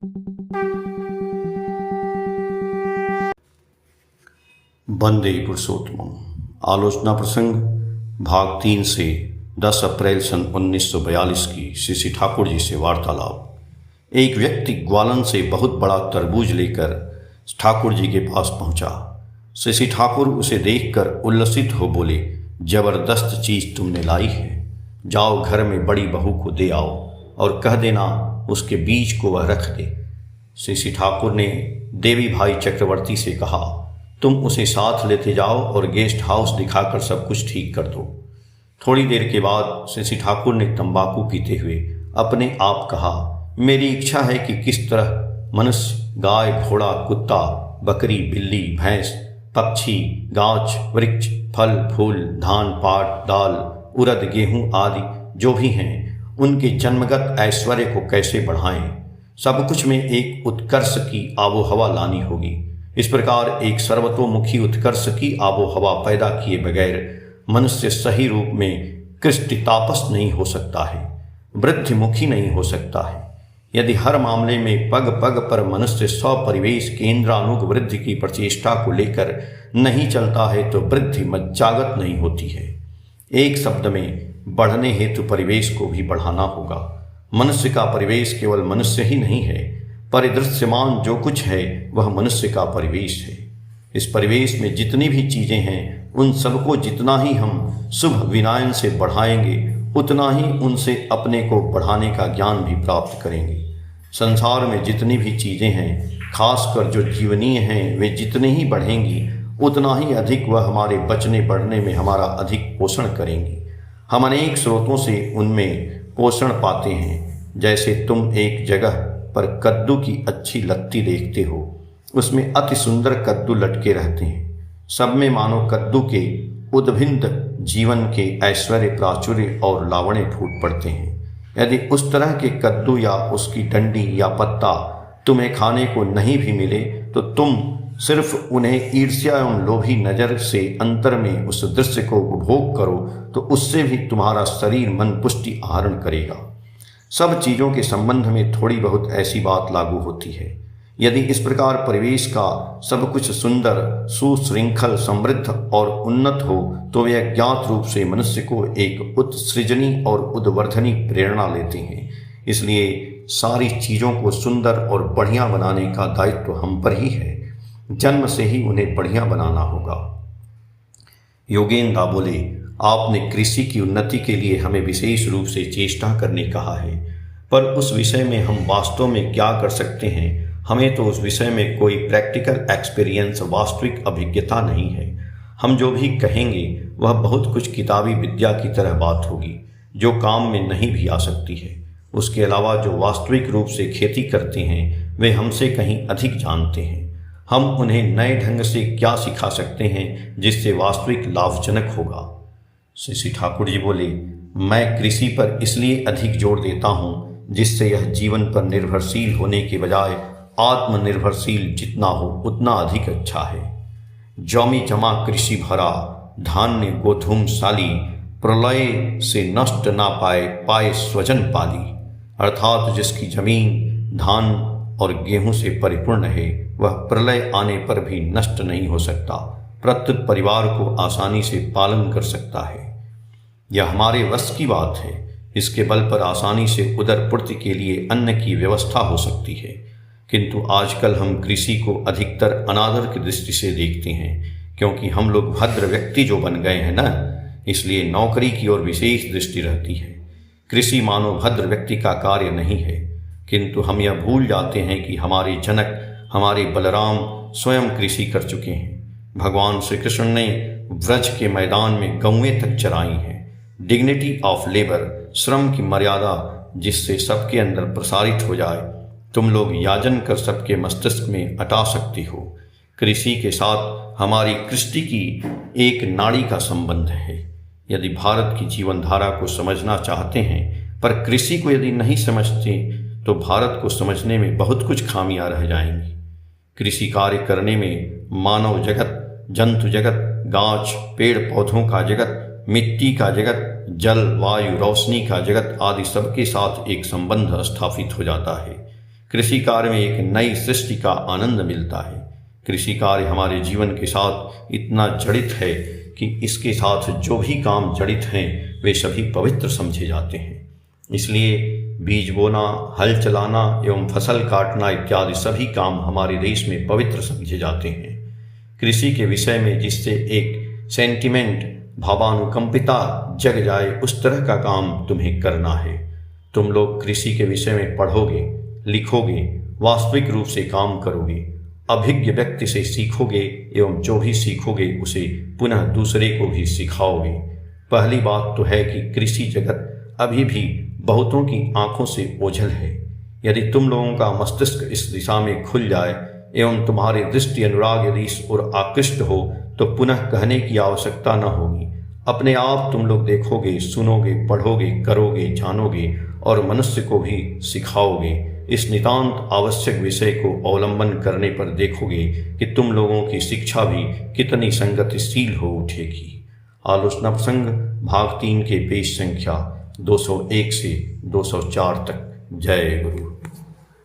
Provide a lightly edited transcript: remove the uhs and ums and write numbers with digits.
वंदे पुरुषोत्तमम्। आलोचना प्रसंग भाग 3 से 10 अप्रैल सन 1942 की श्री ठाकुर जी से वार्तालाप। एक व्यक्ति ग्वालन से बहुत बड़ा तरबूज लेकर ठाकुर जी के पास पहुंचा। श्री ठाकुर उसे देखकर उल्लसित हो बोले, जबरदस्त चीज तुमने लाई है, जाओ घर में बड़ी बहू को दे आओ और कह देना उसके बीज को वह रख दे। श्री ठाकुर ने देवी भाई चक्रवर्ती से कहा, तुम उसे साथ लेते जाओ और गेस्ट हाउस दिखाकर सब कुछ ठीक कर दो। थोड़ी देर के बाद श्री ठाकुर ने तंबाकू पीते हुए अपने आप कहा, मेरी इच्छा है कि किस तरह मनुष्य, गाय, घोड़ा, कुत्ता, बकरी, बिल्ली, भैंस, पक्षी, गाछ, वृक्ष, फल, फूल, धान, पाट, दाल, उड़द, गेहूं आदि जो भी हैं, उनके जन्मगत ऐश्वर्य को कैसे बढ़ाएं। सब कुछ में एक उत्कर्ष की आबोहवा लानी होगी। इस प्रकार एक सर्वतोमुखी उत्कर्ष की आबोहवा पैदा किए बगैर मनुष्य सही रूप में कृष्टितापस नहीं हो सकता है, वृद्धिमुखी नहीं हो सकता है। यदि हर मामले में पग पग पर मनुष्य स्वपरिवेश केंद्रानुग वृद्धि की प्रचेष्टा को लेकर नहीं चलता है तो वृद्धि मज्जागत नहीं होती है। एक शब्द में बढ़ने हेतु परिवेश को भी बढ़ाना होगा। मनुष्य का परिवेश केवल मनुष्य ही नहीं है, परिदृश्यमान जो कुछ है वह मनुष्य का परिवेश है। इस परिवेश में जितनी भी चीजें हैं उन सबको जितना ही हम शुभ विनयन से बढ़ाएंगे उतना ही उनसे अपने को बढ़ाने का ज्ञान भी प्राप्त करेंगे। संसार में जितनी भी चीजें हैं, खासकर जो जीवनीय हैं, वे जितनी ही बढ़ेंगी उतना ही अधिक वह हमारे बचने बढ़ने में हमारा अधिक पोषण करेंगी। हम अनेक स्रोतों से उनमें पोषण पाते हैं। जैसे तुम एक जगह पर कद्दू की अच्छी लत्ती देखते हो, उसमें अति सुंदर कद्दू लटके रहते हैं। सब में मानो कद्दू के उद्भिन्न जीवन के ऐश्वर्य, प्राचुर्य और लावण्य फूट पड़ते हैं। यदि उस तरह के कद्दू या उसकी डंडी या पत्ता तुम्हें खाने को नहीं भी मिले तो तुम सिर्फ उन्हें ईर्ष्या एवं लोभी नजर से अंतर में उस दृश्य को उपभोग करो तो उससे भी तुम्हारा शरीर मन पुष्टि आहरण करेगा। सब चीज़ों के संबंध में थोड़ी बहुत ऐसी बात लागू होती है। यदि इस प्रकार परिवेश का सब कुछ सुंदर, सुशृंखल, समृद्ध और उन्नत हो तो वे अज्ञात रूप से मनुष्य को एक उत्सृजनी और उद्वर्धनी प्रेरणा लेते हैं। इसलिए सारी चीज़ों को सुंदर और बढ़िया बनाने का दायित्व हम पर ही है। जन्म से ही उन्हें बढ़िया बनाना होगा। योगेंद्र बोले, आपने कृषि की उन्नति के लिए हमें विशेष रूप से चेष्टा करने कहा है, पर उस विषय में हम वास्तव में क्या कर सकते हैं? हमें तो उस विषय में कोई प्रैक्टिकल एक्सपीरियंस, वास्तविक अभिज्ञता नहीं है। हम जो भी कहेंगे वह बहुत कुछ किताबी विद्या की तरह बात होगी जो काम में नहीं भी आ सकती है। उसके अलावा जो वास्तविक रूप से खेती करते हैं वे हमसे कहीं अधिक जानते हैं। हम उन्हें नए ढंग से क्या सिखा सकते हैं जिससे वास्तविक लाभजनक होगा? श्री ठाकुर जी बोले, मैं कृषि पर इसलिए अधिक जोर देता हूँ जिससे यह जीवन पर निर्भरशील होने के बजाय आत्मनिर्भरशील जितना हो उतना अधिक अच्छा है। जमी जमा कृषि भरा, धान्य गोधूमशाली, प्रलय से नष्ट ना पाए, पाए स्वजन पाली। अर्थात जिसकी जमीन धान और गेहूं से परिपूर्ण है वह प्रलय आने पर भी नष्ट नहीं हो सकता, प्रत्येक परिवार को आसानी से पालन कर सकता है। यह हमारे वश की बात है। इसके बल पर आसानी से उदरपूर्ति के लिए अन्न की व्यवस्था हो सकती है। किंतु आजकल हम कृषि को अधिकतर अनादर की दृष्टि से देखते हैं, क्योंकि हम लोग भद्र व्यक्ति जो बन गए हैं ना, इसलिए नौकरी की ओर विशेष दृष्टि रहती है। कृषि मानो भद्र व्यक्ति का कार्य नहीं है, किंतु हम यह भूल जाते हैं कि हमारे जनक, हमारे बलराम स्वयं कृषि कर चुके हैं। भगवान श्री कृष्ण ने व्रज के मैदान में गौएं तक चराई हैं। डिग्निटी ऑफ लेबर, श्रम की मर्यादा जिससे सबके अंदर प्रसारित हो जाए, तुम लोग याजन कर सबके मस्तिष्क में अटा सकती हो। कृषि के साथ हमारी कृष्टि की एक नाड़ी का संबंध है। यदि भारत की जीवन धारा को समझना चाहते हैं पर कृषि को यदि नहीं समझते तो भारत को समझने में बहुत कुछ खामियां रह जाएंगी। कृषि कार्य करने में मानव जगत, जंतु जगत, गाछ, पेड़ पौधों का जगत, मिट्टी का जगत, जल, वायु, रोशनी का जगत आदि सबके साथ एक संबंध स्थापित हो जाता है। कृषि कार्य में एक नई सृष्टि का आनंद मिलता है। कृषि कार्य हमारे जीवन के साथ इतना जड़ित है कि इसके साथ जो भी काम जड़ित हैं वे सभी पवित्र समझे जाते हैं। इसलिए बीज बोना, हल चलाना एवं फसल काटना इत्यादि सभी काम हमारे देश में पवित्र समझे जाते हैं। कृषि के विषय में जिससे एक सेंटिमेंट, भावानुकंपिता जग जाए, उस तरह का काम तुम्हें करना है। तुम लोग कृषि के विषय में पढ़ोगे, लिखोगे, वास्तविक रूप से काम करोगे, अभिज्ञ व्यक्ति से सीखोगे एवं जो भी सीखोगे उसे पुनः दूसरे को भी सिखाओगे। पहली बात तो है कि कृषि जगत अभी भी बहुतों की आंखों से ओझल है। यदि तुम लोगों का मस्तिष्क इस दिशा में खुल जाए एवं तुम्हारी दृष्टि अनुराग यदि इस ओर आकृष्ट हो तो पुनः कहने की आवश्यकता न होगी। अपने आप तुम लोग देखोगे, सुनोगे, पढ़ोगे, करोगे, जानोगे और मनुष्य को भी सिखाओगे। इस नितांत आवश्यक विषय को अवलंबन करने पर देखोगे कि तुम लोगों की शिक्षा भी कितनी संगतिशील हो उठेगी। आलोचना प्रसंग भाग 3 के पेज संख्या 201 से 204 तक। जय गुरु।